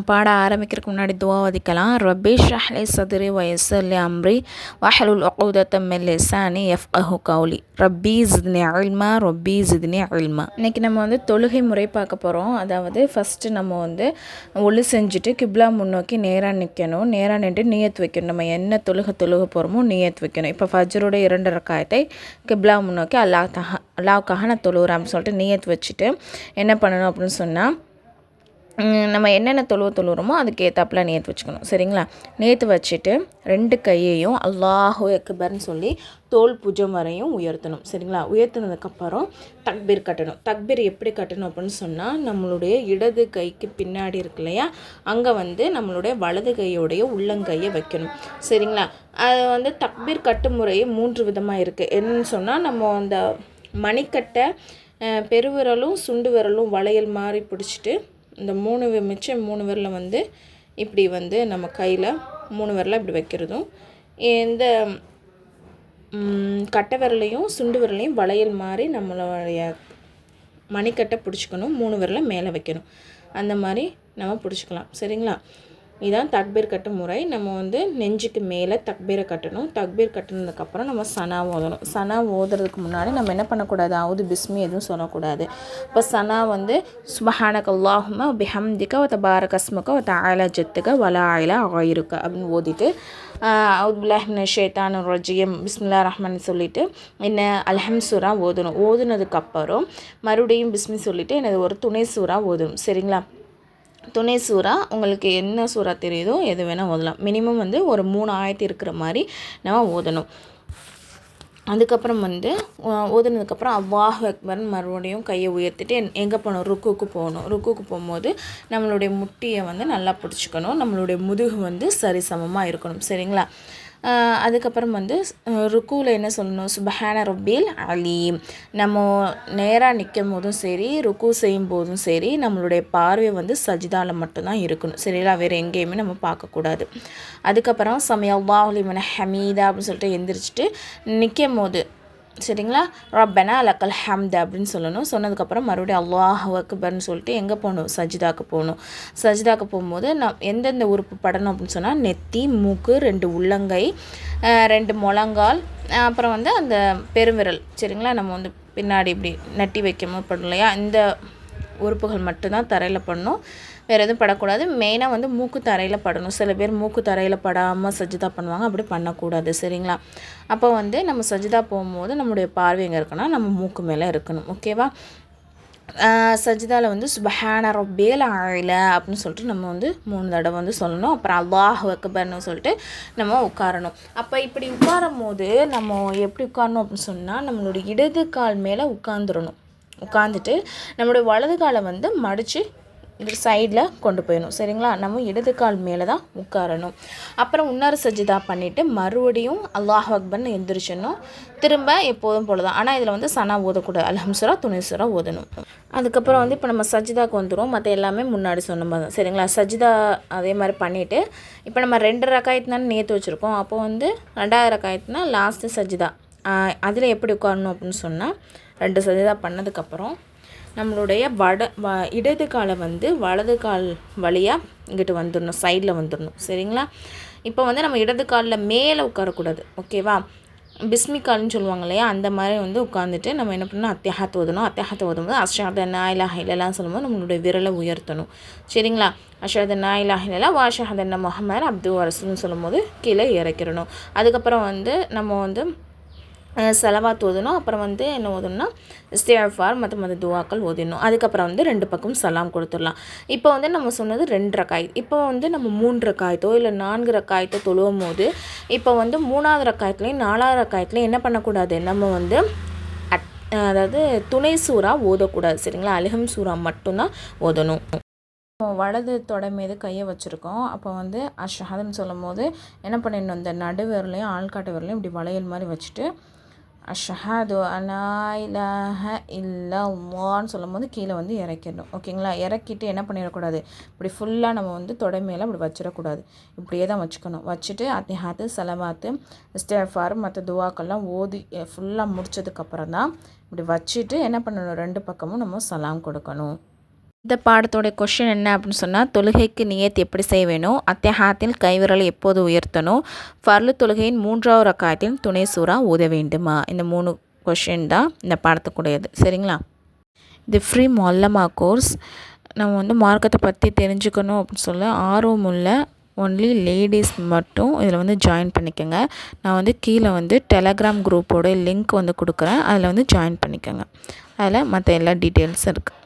பாட ஆரம்பிக்கிறதுக்கு முன்னாடி துவா வதிக்கலாம். ரப்பி ஷ்ரஹ் லி சத்ரி வயஸ்ஸிர் லி அம்ரி வஹ்லுல் உக்தத்தம் மின் லிசானி யஃப்கஹு கௌலி ரப்பி ஜித்னி இல்மா ரப்பி ஜித்னி இல்மா. இன்றைக்கி நம்ம வந்து தொழுகை முறை பார்க்க போகிறோம். அதாவது ஃபஸ்ட்டு நம்ம வந்து ஒளி செஞ்சுட்டு கிப்லா முன்னோக்கி நேராக நிற்கணும். நேராக நின்று நியத் வைக்கணும். நம்ம என்ன தொழுக போகிறோமோ நியத் வைக்கணும். இப்போ ஃபஜ்ருடைய 2 ரக்காயத்தை கிப்லா முன்னோக்கி அல்லாஹ்வுக்காக நான் தொழுகிறேன் அப்படின்னு சொல்லிட்டு நியத் வச்சுட்டு என்ன பண்ணணும் அப்படின்னு சொன்னால், நம்ம என்னென்ன தொழுகிறோமோ அதுக்கு ஏற்றாப்புல நேற்று வச்சுக்கணும். சரிங்களா? நேற்று வச்சுட்டு 2 கையையும் அல்லாஹு அக்பர்னு சொல்லி தோல் புஜம் வரையும் உயர்த்தணும். சரிங்களா? உயர்த்தினதுக்கப்புறம் தக்பீர் கட்டணும். தக்பீர் எப்படி கட்டணும் அப்படின்னு சொன்னால், நம்மளுடைய இடது கைக்கு பின்னாடி இருக்கு இல்லையா, அங்கே வந்து நம்மளுடைய வலது கையோடைய உள்ளங்கையை வைக்கணும். சரிங்களா? அது வந்து தக்பீர் கட்டு முறை 3 விதமாக இருக்குது. என்னன்னு சொன்னால், நம்ம அந்த மணிக்கட்டை பெருவிரலும் சுண்டு விரலும் வளையல் மாதிரி பிடிச்சிட்டு இந்த 3 விரலை வந்து இப்படி வந்து நம்ம கையில் 3 விரலை இப்படி வைக்கிறதும், இந்த கட்டை விரலையும் சுண்டு விரலையும் வளையல் மாதிரி நம்மளுடைய மணிக்கட்டை பிடிச்சிக்கணும். 3 விரலை மேலே வைக்கணும். அந்த மாதிரி நம்ம பிடிச்சிக்கலாம். சரிங்களா? இதுதான் தக்பீர் கட்டு முறை. நம்ம வந்து நெஞ்சுக்கு மேலே தக்பீரை கட்டணும். தக்பீர் கட்டினதுக்கப்புறம் நம்ம சனா ஓதணும். சனா ஓதுறதுக்கு முன்னாடி நம்ம என்ன பண்ணக்கூடாது, அவுது பிஸ்மி எதுவும் சொல்லக்கூடாது. இப்போ சனா வந்து சுப்ஹானக அல்லாஹும்ம பிஹம்திக வ தபாரக அஸ்முக வ தஆலா ஜத்துக வ லா இலாஹ கய்ருக அப்படின்னு ஓதிட்டு அவுது பில்லாஹி மினஷ் ஷைத்தானிர் ரஜீம் பிஸ்மில்லாஹிர் ரஹ்மான் சொல்லிவிட்டு என்ன அல்ஹம் சூரா ஓதணும். ஓதுனதுக்கப்புறம் மறுபடியும் பிஸ்மி சொல்லிவிட்டு என்னது ஒரு துணை சூறா ஓதணும். சரிங்களா? துணை சூறா உங்களுக்கு என்ன சூறா தெரியுதோ எது வேணால் ஓதலாம். மினிமம் வந்து ஒரு 3 ஆயத்து இருக்கிற மாதிரி நம்ம ஓதணும். அதுக்கப்புறம் வந்து ஓதுனதுக்கப்புறம் அல்லாஹு அக்பர்னு மறுபடியும் கையை உயர்த்திட்டு எங்கே போகணும், ருக்குக்கு போகணும். ருக்குக்கு போகும்போது நம்மளுடைய முட்டியை வந்து நல்லா பிடிச்சிக்கணும். நம்மளுடைய முதுகு வந்து சரிசமமாக இருக்கணும். சரிங்களா? அதுக்கப்புறம் வந்து ருக்குவில் என்ன சொல்லணும், சுப்ஹான ரப்பில் அலீம். நம்ம நேராக நிற்கும் போதும் சரி, ருக்கு செய்யும் போதும் சரி, நம்மளுடைய பார்வை வந்து சஜிதாவில் மட்டும்தான் இருக்கணும். சரிங்களா? வேறு எங்கேயுமே நம்ம பார்க்கக்கூடாது. அதுக்கப்புறம் சமிஅல்லாஹு லிமன் ஹமீதா அப்படின்னு சொல்லிட்டு எந்திரிச்சிட்டு நிற்கும் போது, சரிங்களா, ரப்பனா லக்கல் ஹம்த் அப்படின்னு சொல்லணும். சொன்னதுக்கப்புறம் மறுபடியும் அல்லாஹு அக்பர்னு சொல்லிட்டு எங்கே போகணும், சஜிதாக்கு போகணும். சஜிதாக்கு போகும்போது எந்தெந்த உறுப்பு படணும் அப்படின்னு சொன்னால், நெத்தி, மூக்கு, 2 உள்ளங்கை, 2 முழங்கால், அப்புறம் வந்து அந்த பெருவிரல். சரிங்களா? நம்ம வந்து பின்னாடி இப்படி நட்டி வைக்கும்போது படும் இல்லையா, இந்த உறுப்புகள் மட்டும்தான் தரையில் படணும். வேறு எதுவும் படக்கூடாது. மெயினாக வந்து மூக்கு தரையில் படணும். சில பேர் மூக்கு தரையில் படாமல் சஜிதா பண்ணுவாங்க. அப்படி பண்ணக்கூடாது. சரிங்களா? அப்போ வந்து நம்ம சஜிதா போகும்போது நம்மளுடைய பார்வை எங்கே இருக்குன்னா நம்ம மூக்கு மேலே இருக்கணும். ஓகேவா? சஜிதாவில் வந்து சுப்ஹான ரப்பில் அலா அப்படின்னு சொல்லிட்டு நம்ம வந்து 3 தடவை வந்து சொல்லணும். அப்புறம் அல்லாஹு அக்பர்னு சொல்லிட்டு நம்ம உட்காரணும். அப்போ இப்படி உட்காரும் போது நம்ம எப்படி உட்காரணும் அப்படின்னு சொன்னால், நம்மளுடைய இடது கால் மேலே உட்காந்துட்டு நம்மளுடைய வலது காலை வந்து மடித்து இந்த சைடில் கொண்டு போயிடணும். சரிங்களா? நம்ம இடது கால் மேலே தான் உட்காரணும். அப்புறம் இன்னொரு சஜிதா பண்ணிவிட்டு மறுபடியும் அல்லாஹ் அக்பர்னு எந்திரிச்சிடணும். திரும்ப எப்போதும் போல தான். ஆனால் இதில் வந்து சனா ஓதக்கூடாது. அல்ஹம் சூரா துணை சூரா ஓதணும். அதுக்கப்புறம் வந்து இப்போ நம்ம சஜிதாக்கு வந்துடும். மற்ற எல்லாமே முன்னாடி சொன்ன மாதிரி தான். சரிங்களா? சஜிதா அதே மாதிரி பண்ணிவிட்டு இப்போ நம்ம 2 ரக்காயத்துனாலும் நேற்று வச்சுருக்கோம். அப்போ வந்து 2வது ரக்காயத்துனா லாஸ்ட்டு சஜிதா. அதில் எப்படி உட்காரணும் அப்படின்னு சொன்னால், 2 சஜிதா பண்ணதுக்கப்புறம் நம்மளுடைய இடது காலை வந்து வலது கால் வழியாக இங்கிட்டு வந்துடணும், சைடில் வந்துடணும். சரிங்களா? இப்போ வந்து நம்ம இடது காலில் மேலே உட்காரக்கூடாது. ஓகேவா? பிஸ்மி கால்னு சொல்லுவாங்க இல்லையா, அந்த மாதிரி வந்து உட்காந்துட்டு நம்ம என்ன பண்ணணும், அத்தியாஹத் ஓதணும். அத்தியாஹத் ஓதும்போது அஷ்ஹது லா இலாஹ இல்லல்லாஹ் சொல்லும்போது நம்மளுடைய விரலை உயர்த்தணும். சரிங்களா? அஷ்ஹது லா இலாஹ இல்லல்லாஹ் வ அஷ்ஹது அன்ன முஹம்மதன் அப்துஹு வ ரசூலுஹு சொல்லும்போது கீழே இறக்கிடணும். அதுக்கப்புறம் வந்து நம்ம வந்து சலவாத் ஓதணும். அப்புறம் வந்து என்ன ஓதணும்னா இஸ்திக்ஃபார் மற்ற துவாக்கள் ஓதிடணும். அதுக்கப்புறம் வந்து 2 பக்கம் சலாம் கொடுத்துடலாம். இப்போ வந்து நம்ம சொன்னது 2 ரக்காயத். இப்போ வந்து நம்ம 3 ரக்காயத்தோ இல்லை 4 ரக்காயத்தோ தொழுவும் போது இப்போ வந்து 3வது ரக்காயத்துலேயும் 4வது ரக்காயத்துலேயும் என்ன பண்ணக்கூடாது, நம்ம வந்து அதாவது துணை சூறா ஓதக்கூடாது. சரிங்களா? அல்ஹம் சூறா மட்டும்தான் ஓதணும். வலது தொடை மீது கையை வச்சுருக்கோம். அப்போ வந்து அஷ்ஹதுன்னு சொல்லும் போது என்ன பண்ணிடணும், இந்த நடுவிரலையும் ஆள்காட்டு விரலையும் இப்படி வளையல் மாதிரி வச்சுட்டு அஷ்ஹது அல்லா இலாஹ இல்லல்லாஹ்னு சொல்லும் போது கீழே வந்து இறக்கிடணும். ஓகேங்களா? இறக்கிட்டு என்ன பண்ணிடக்கூடாது, இப்படி ஃபுல்லாக நம்ம வந்து தொடை மேலே இப்படி வச்சிடக்கூடாது. இப்படியே தான் வச்சுக்கணும். வச்சுட்டு அத்தியாஹத்து சலவாத்து இஸ்திக்ஃபார் மற்ற துவாக்கெல்லாம் ஓதி ஃபுல்லாக முடித்ததுக்கப்புறம் தான் இப்படி வச்சுட்டு என்ன பண்ணணும், 2 பக்கமும் நம்ம சலாம் கொடுக்கணும். இந்த பாடத்தோட கொஷின் என்ன அப்படின்னு சொன்னால், தொழுகைக்கு நியத் எப்படி செய்ய வேணும், அத்தியாயத்தில் கைவிரலை எப்போது உயர்த்தணும், ஃபர்லு தொழுகையின் 3வது ரக்காயத்தில் துணை சூறா ஓத வேண்டுமா? இந்த 3 கொஷின் தான் இந்த பாடத்துக்குடையது. சரிங்களா? இது ஃப்ரீ மொல்லமா கோர்ஸ். நம்ம மார்க்கத்தை பற்றி தெரிஞ்சுக்கணும் அப்படின்னு சொல்ல ஆர்வமுள்ள ஒன்லி லேடிஸ் மட்டும் இதில் ஜாயின் பண்ணிக்கோங்க. நான் கீழே டெலகிராம் குரூப்போட லிங்க் கொடுக்குறேன். அதில் ஜாயின் பண்ணிக்கோங்க. அதில் மற்ற எல்லா டீட்டெயில்ஸும் இருக்குது.